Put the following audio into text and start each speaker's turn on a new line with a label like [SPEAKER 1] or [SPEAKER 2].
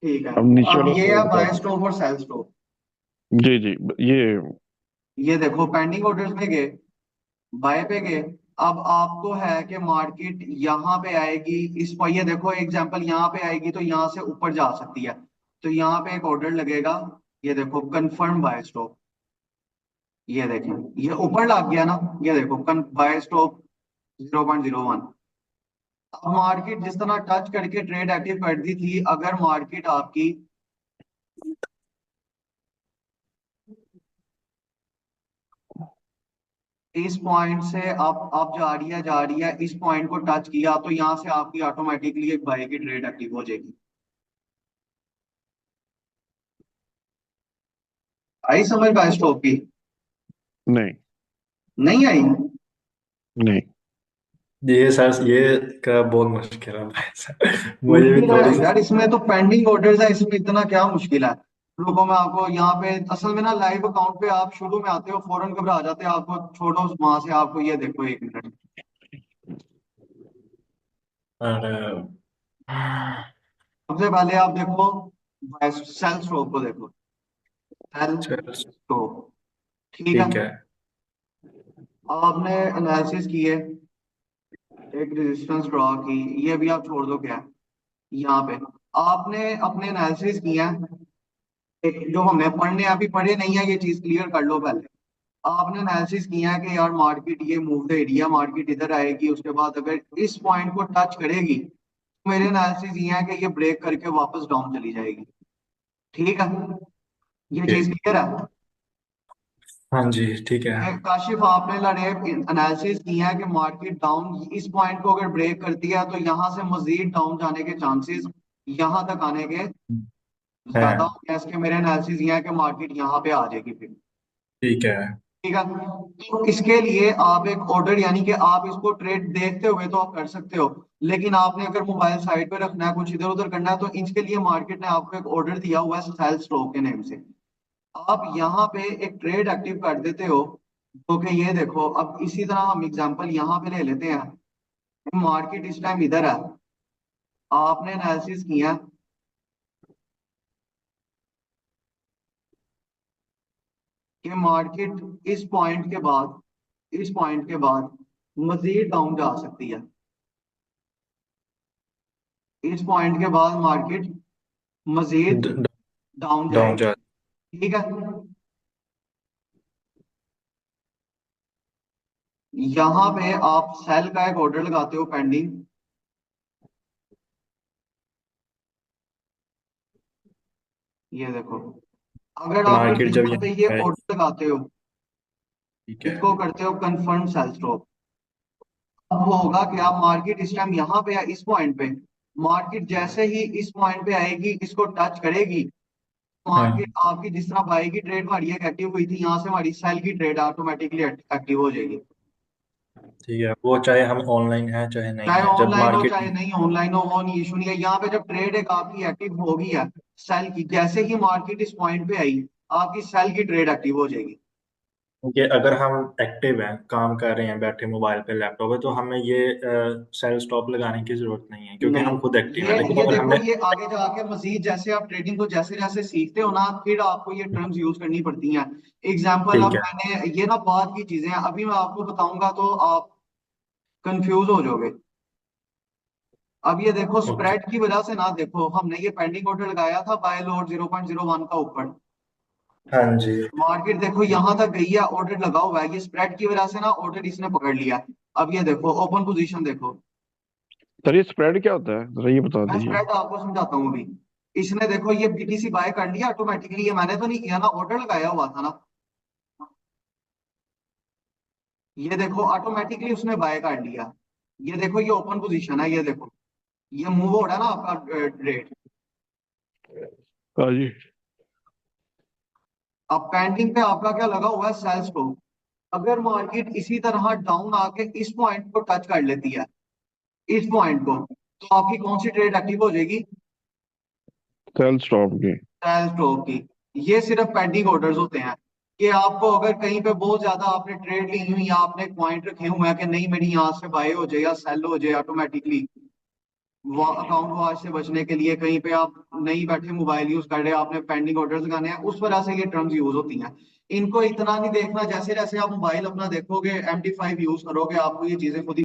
[SPEAKER 1] ठीक है।
[SPEAKER 2] अब नीचे
[SPEAKER 1] अब
[SPEAKER 2] वाला
[SPEAKER 1] ये
[SPEAKER 2] स्टॉप
[SPEAKER 1] है
[SPEAKER 2] बता
[SPEAKER 1] बाय
[SPEAKER 2] दो।
[SPEAKER 1] स्टॉप और सेल स्टॉप।
[SPEAKER 2] जी जी। ये
[SPEAKER 1] ये देखो पेंडिंग ऑर्डर्स में गए, बाय पे गए। अब आपको है कि मार्केट यहाँ पे आएगी, इस पर ये देखो एग्जांपल यहाँ पे आएगी तो यहाँ से ऊपर जा सकती है। तो यहाँ पे एक ऑर्डर लगेगा, ये देखो कंफर्म बाय स्टॉप। ये देखें ये ऊपर लग गया ना, ये देखो बाय स्टॉप 0.01। अब मार्केट जिस तरह टच करके ट्रेड एक्टिव कर दी थी, अगर मार्केट आपकी इस पॉइंट से आप जा रही है इस पॉइंट को टच किया, तो यहाँ से आपकी ऑटोमेटिकली एक बाय की ट्रेड एक्टिव हो जाएगी। आई समझ बाय स्टॉप की?
[SPEAKER 2] नहीं।
[SPEAKER 1] नहीं आई?
[SPEAKER 2] नहीं।
[SPEAKER 3] ये सर ये का बहुत मुश्किल है भाई साहब, मुझे भी
[SPEAKER 1] मुश्किल
[SPEAKER 3] थोड़ी
[SPEAKER 1] है
[SPEAKER 3] सी।
[SPEAKER 1] यार, इसमें तो पेंडिंग ऑर्डर्स है, इसमें इतना क्या मुश्किल है? रुको मैं आपको यहाँ पे असल में ना लाइव अकाउंट पे आप शुरू में आते हो फौरन घबरा जाते हो, आपको छोड़ो वहां से, आपको ये देखो 1 मिनट।
[SPEAKER 3] अरे
[SPEAKER 1] सबसे पहले आप देखो सेल स्टॉक को देखो, सेल
[SPEAKER 3] चल,
[SPEAKER 1] स्टॉक। ठीक है।
[SPEAKER 3] ठीक है।
[SPEAKER 1] आपने एनालिसिस किए, एक रेजिस्टेंस ड्रॉ की, ये भी आप छोड़ दो क्या है यहाँ पे। आपने अपने एनालिसिस किया, एक जो हमने पढ़ने अभी पढ़े नहीं है, ये चीज क्लियर कर लो पहले। आपने एनालिसिस किया है कि यार मार्केट ये मूव द एरिया, मार्केट इधर आएगी, उसके बाद अगर इस पॉइंट को टच करेगी, तो मेरे एनालिसिस ये है कि ये ब्रेक करके वापस डाउन चली जाएगी। ठीक है, ये चीज
[SPEAKER 3] ठीक।
[SPEAKER 1] क्लियर है?
[SPEAKER 3] हाँ जी, ठीक है।
[SPEAKER 1] ये काशिफ आपने लड़े एनालिसिस किया है कि मार्केट डाउन इस पॉइंट को अगर ब्रेक करती है तो यहाँ से मजीद डाउन जाने के चांसेस, यहाँ तक आने के ज्यादा
[SPEAKER 3] है।
[SPEAKER 1] हो गया। इसके मेरे एनालिसिस ये है कि मार्केट यहाँ पे आ जाएगी फिर।
[SPEAKER 3] ठीक है।
[SPEAKER 1] ठीक है, तो इसके लिए आप एक ऑर्डर यानी कि आप इसको ट्रेड देखते हुए तो आप कर सकते हो, लेकिन आपने अगर मोबाइल साइड पे रखना है, कुछ इधर उधर करना है, तो इसके लिए मार्केट ने आपको एक ऑर्डर दिया हुआ है सेल स्टॉक के नेम से। आप यहाँ पे एक ट्रेड एक्टिव कर देते हो। तो कि ये देखो, अब इसी तरह हम एग्जांपल यहाँ पे ले लेते हैं। मार्केट इस टाइम इधर है, आपने एनालिसिस किया कि मार्केट इस पॉइंट के बाद मजीद डाउन जा सकती है। इस पॉइंट के बाद मार्केट मजीद डाउन
[SPEAKER 3] डाउन
[SPEAKER 1] जाएगी।
[SPEAKER 3] जा।
[SPEAKER 1] ठीक है, यहाँ पे आप सेल का एक ऑर्डर लगाते हो पेंडिंग। ये देखो, अगर आप
[SPEAKER 3] मार्केट जब
[SPEAKER 1] यहाँ पे ये
[SPEAKER 3] यहाँ है।
[SPEAKER 1] ऑर्डर लगाते हो,
[SPEAKER 3] ठीक है।
[SPEAKER 1] इसको करते हो कंफर्म सेल स्टॉप। अब होगा कि आप मार्केट इस टाइम यहाँ पे है इस पॉइंट पे, मार्केट जैसे ही इस पॉइंट पे आएगी, इसको टच करेगी, मार्केट
[SPEAKER 3] हाँ,
[SPEAKER 1] आपकी जिस तरह बाई की ट्रेड हमारी एक एक्टिव हुई थी, यहाँ से हमारी सेल की ट्रेड ऑटोमेटिकली एक्टिव हो जाएगी।
[SPEAKER 3] ठीक है, वो चाहे हम ऑनलाइन हैं चाहे नहीं
[SPEAKER 1] चाहे
[SPEAKER 3] है, जब
[SPEAKER 1] ऑनलाइन हो चाहे
[SPEAKER 3] मार्केट।
[SPEAKER 1] नहीं ऑनलाइन हो, वो नहीं इशू नहीं है। यहाँ पे जब ट्रेड एक आपकी एक्टिव हो गई है सेल की, जैसे ही मार्केट इस पॉइंट पे आई, आपकी सेल की ट्रेड एक्टिव हो जाएगी।
[SPEAKER 3] कि अगर हम एक्टिव हैं, काम कर रहे हैं बैठे मोबाइल पे लैपटॉप पे, तो हमें ये सेल स्टॉप लगाने की जरूरत नहीं है क्योंकि हम खुद
[SPEAKER 1] नहीं,
[SPEAKER 3] एक्टिव हैं, लेकिन
[SPEAKER 1] ये
[SPEAKER 3] अगर
[SPEAKER 1] देखो,
[SPEAKER 3] हमने।
[SPEAKER 1] ये आगे जाके मजीद जैसे आप ट्रेडिंग को जैसे जैसे सीखते हो ना, फिर आपको ये टर्म्स यूज करनी पड़ती हैं। एग्जाम्पल,
[SPEAKER 3] ठीक
[SPEAKER 1] अब
[SPEAKER 3] है।
[SPEAKER 1] मैंने ये ना बात की चीजें हैं, अभी मैं आपको बताऊंगा तो आप कंफ्यूज हो जाओगे। अब ये देखो
[SPEAKER 3] ओके।
[SPEAKER 1] स्प्रेड की वजह से ना, देखो हमने ये पेंडिंग ऑर्डर लगाया था बाय लोड 0.01 का ऊपर,
[SPEAKER 3] हाँ जी।
[SPEAKER 1] मार्केट देखो यहाँ तक गई है, ऑर्डर लगा हुआ है, ये स्प्रेड की वजह से ना ऑर्डर इसने पकड़ लिया। अब ये देखो ओपन पोजीशन देखो।
[SPEAKER 2] सर ये स्प्रेड क्या होता है, जरा ये बता
[SPEAKER 1] मैं
[SPEAKER 2] दीजिए।
[SPEAKER 1] स्प्रेड आपको समझाता हूँ अभी। इसने देखो ये बीटीसी बाय कर लिया ऑटोमेटिकली, ये मैंने तो नहीं किया ना, ऑर्डर लगाया हुआ था ना। ये देखो ऑटोमेटिकली उसने बाय कर लिया। ये देखो ये ओपन पोजीशन है, ये देखो ये मूव हो रहा है ना आपका रेट।
[SPEAKER 2] हाँ जी।
[SPEAKER 1] अब पेंडिंग पे आपका क्या लगा हुआ है, सेल स्टॉप। अगर मार्केट इसी तरह डाउन आके इस पॉइंट को टच कर लेती है, इस पॉइंट को, तो आपकी कौन सी ट्रेड एक्टिव हो जाएगी?
[SPEAKER 2] सेल स्टॉप की।
[SPEAKER 1] सेल स्टॉप की। ये सिर्फ पेंडिंग ऑर्डर्स होते हैं कि आपको अगर कहीं पे बहुत ज्यादा आपने ट्रेड ली हुई या आपने पॉइंट रखे हुए हैं कि नहीं मेरी यहाँ से बाय हो जाए या सेल हो जाए ऑटोमेटिकली, अकाउंट वॉश से बचने के लिए, कहीं पे आप नहीं बैठे मोबाइल यूज कर रहे हैं, आपने पेंडिंग ऑर्डर्स लगाने हैं, उस वजह से ये टर्म्स यूज होती हैं। इनको इतना नहीं देखना, जैसे जैसे आप मोबाइल अपना देखोगे, MD5 यूज करोगे, आपको ये चीजें खुद ही